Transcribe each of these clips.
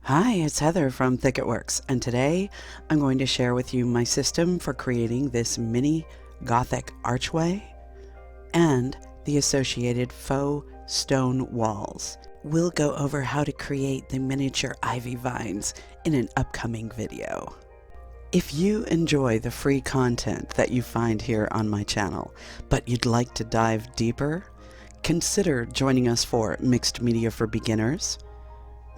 Hi, it's Heather from Thicketworks, and today I'm going to share with you my system for creating this mini Gothic archway and the associated faux stone walls. We'll go over how to create the miniature ivy vines in an upcoming video. If you enjoy the free content that you find here on my channel, but you'd like to dive deeper, consider joining us for Mixed Media for Beginners,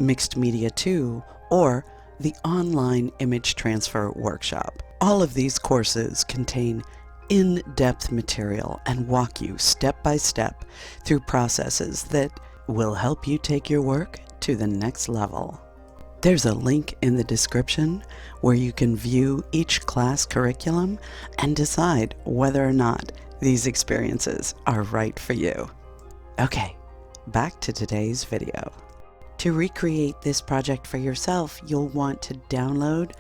Mixed Media 2, or the Online Image Transfer Workshop. All of these courses contain in-depth material and walk you step by step through processes that will help you take your work to the next level. There's a link in the description where you can view each class curriculum and decide whether or not these experiences are right for you. Okay, back to today's video. To recreate this project for yourself, you'll want to download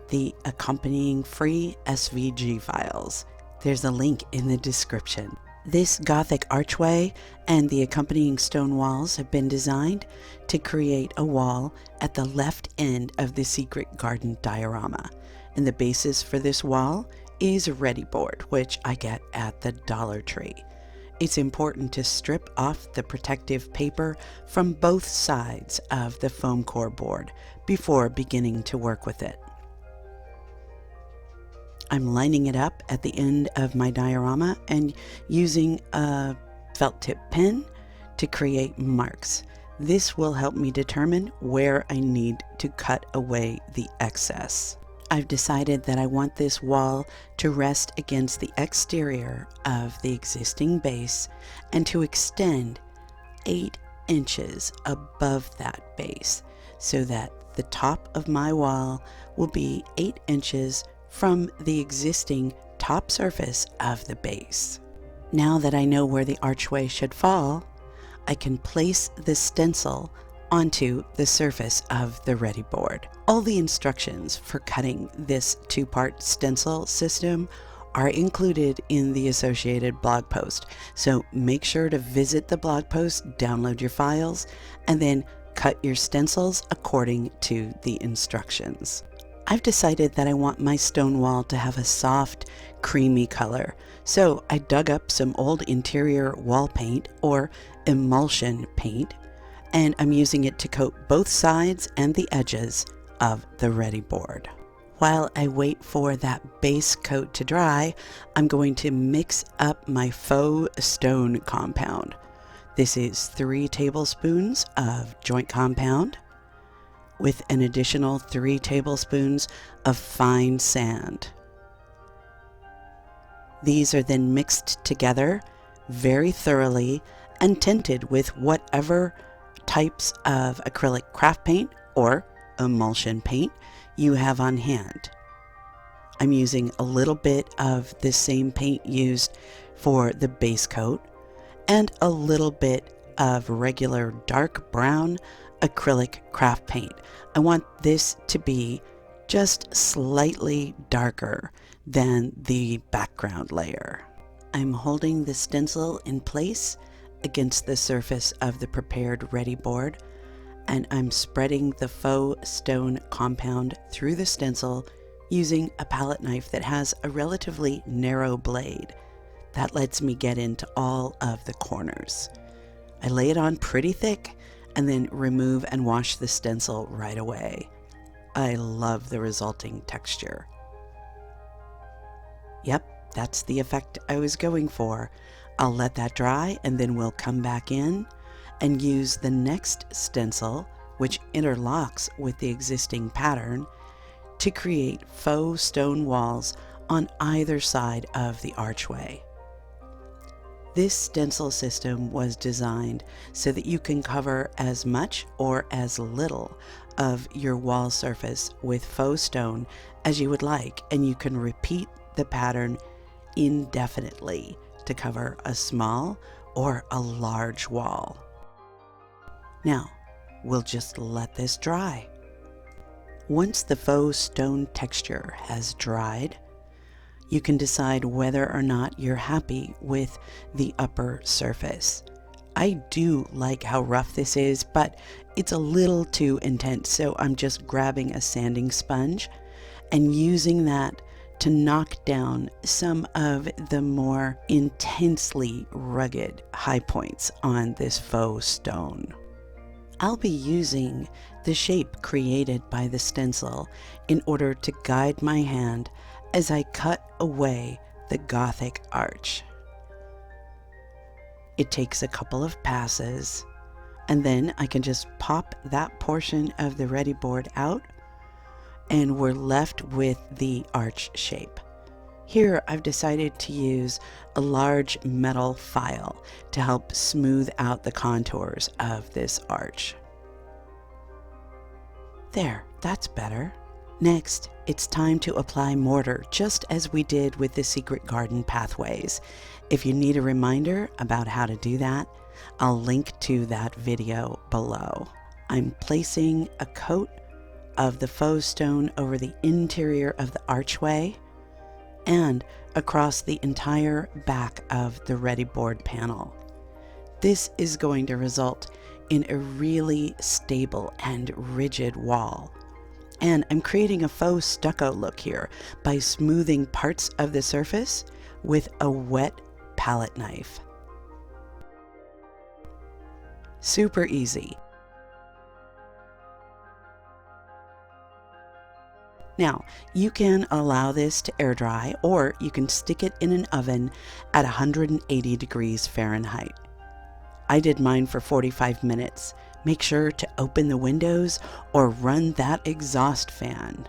the accompanying free SVG files. There's a link in the description. This Gothic archway and the accompanying stone walls have been designed to create a wall at the left end of the secret garden diorama. And the basis for this wall is ReadiBoard, which I get at the Dollar Tree. It's important to strip off the protective paper from both sides of the foam core board before beginning to work with it. I'm lining it up at the end of my diorama and using a felt tip pen to create marks. This will help me determine where I need to cut away the excess. I've decided that I want this wall to rest against the exterior of the existing base and to extend 8 inches above that base so that the top of my wall will be 8 inches from the existing top surface of the base. Now that I know where the archway should fall, I can place the stencil onto the surface of the ReadiBoard. All the instructions for cutting this two-part stencil system are included in the associated blog post, so make sure to visit the blog post, download your files, and then cut your stencils according to the instructions. I've decided that I want my stone wall to have a soft, creamy color, so I dug up some old interior wall paint or emulsion paint, and I'm using it to coat both sides and the edges of the ReadiBoard. While I wait for that base coat to dry, I'm going to mix up my faux stone compound. This is 3 tablespoons of joint compound with an additional 3 tablespoons of fine sand. These are then mixed together very thoroughly and tinted with whatever types of acrylic craft paint or emulsion paint you have on hand. I'm using a little bit of the same paint used for the base coat and a little bit of regular dark brown acrylic craft paint. I want this to be just slightly darker than the background layer. I'm holding the stencil in place against the surface of the prepared ReadiBoard, and I'm spreading the faux stone compound through the stencil using a palette knife that has a relatively narrow blade. That lets me get into all of the corners. I lay it on pretty thick and then remove and wash the stencil right away. I love the resulting texture. Yep, that's the effect I was going for. I'll let that dry and then we'll come back in and use the next stencil, which interlocks with the existing pattern, to create faux stone walls on either side of the archway. This stencil system was designed so that you can cover as much or as little of your wall surface with faux stone as you would like, and you can repeat the pattern indefinitely to cover a small or a large wall. Now, we'll just let this dry. Once the faux stone texture has dried, you can decide whether or not you're happy with the upper surface. I do like how rough this is, but it's a little too intense, so I'm just grabbing a sanding sponge and using that to knock down some of the more intensely rugged high points on this faux stone. I'll be using the shape created by the stencil in order to guide my hand as I cut away the Gothic arch. It takes a couple of passes, and then I can just pop that portion of the ReadiBoard out, and we're left with the arch shape. Here I've decided to use a large metal file to help smooth out the contours of this arch. There, that's better. Next, it's time to apply mortar, just as we did with the Secret Garden pathways. If you need a reminder about how to do that, I'll link to that video below. I'm placing a coat of the faux stone over the interior of the archway and across the entire back of the ReadiBoard panel. This is going to result in a really stable and rigid wall. And I'm creating a faux stucco look here by smoothing parts of the surface with a wet palette knife. Super easy. Now, you can allow this to air dry, or you can stick it in an oven at 180 degrees Fahrenheit. I did mine for 45 minutes. Make sure to open the windows or run that exhaust fan.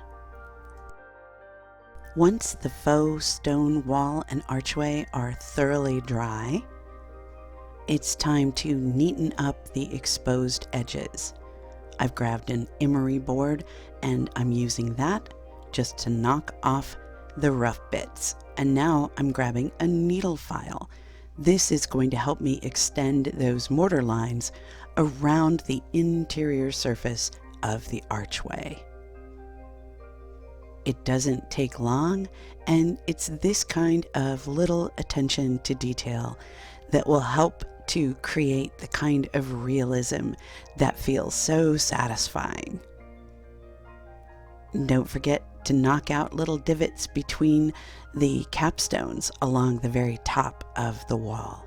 Once the faux stone wall and archway are thoroughly dry, it's time to neaten up the exposed edges. I've grabbed an emery board and I'm using that just to knock off the rough bits. And now I'm grabbing a needle file. This is going to help me extend those mortar lines around the interior surface of the archway. It doesn't take long, and it's this kind of little attention to detail that will help to create the kind of realism that feels so satisfying. Don't forget to knock out little divots between the capstones along the very top of the wall.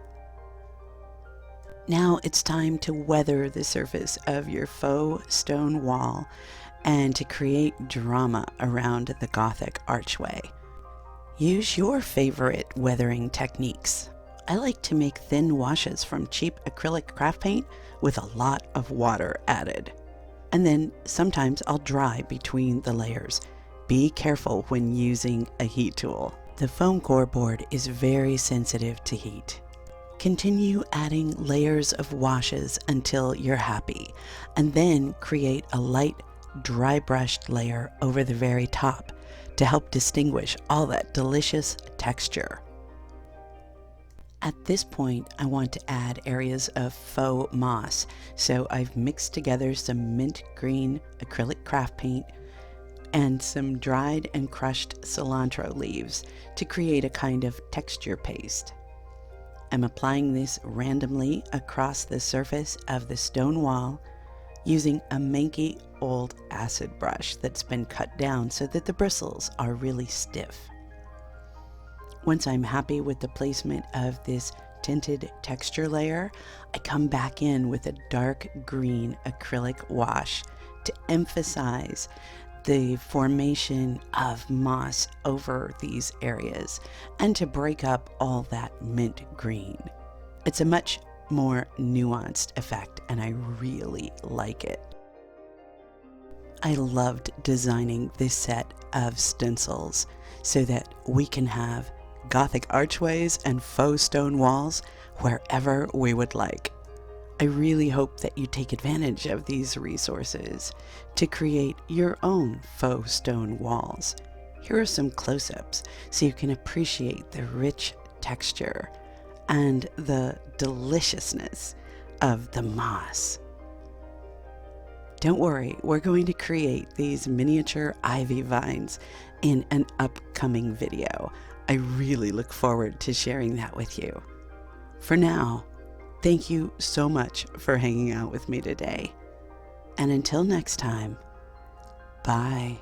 Now it's time to weather the surface of your faux stone wall and to create drama around the Gothic archway. Use your favorite weathering techniques. I like to make thin washes from cheap acrylic craft paint with a lot of water added. And then sometimes I'll dry between the layers. Be careful when using a heat tool. The foam core board is very sensitive to heat. Continue adding layers of washes until you're happy, and then create a light dry brushed layer over the very top to help distinguish all that delicious texture. At this point, I want to add areas of faux moss, so I've mixed together some mint green acrylic craft paint and some dried and crushed cilantro leaves to create a kind of texture paste. I'm applying this randomly across the surface of the stone wall using a manky old acid brush that's been cut down so that the bristles are really stiff. Once I'm happy with the placement of this tinted texture layer, I come back in with a dark green acrylic wash to emphasize the formation of moss over these areas and to break up all that mint green. It's a much more nuanced effect and I really like it. I loved designing this set of stencils so that we can have Gothic archways and faux stone walls wherever we would like. I really hope that you take advantage of these resources to create your own faux stone walls. Here are some close-ups so you can appreciate the rich texture and the deliciousness of the moss. Don't worry, we're going to create these miniature ivy vines in an upcoming video. I really look forward to sharing that with you. For now, Thank you so much for hanging out with me today. And until next time, bye.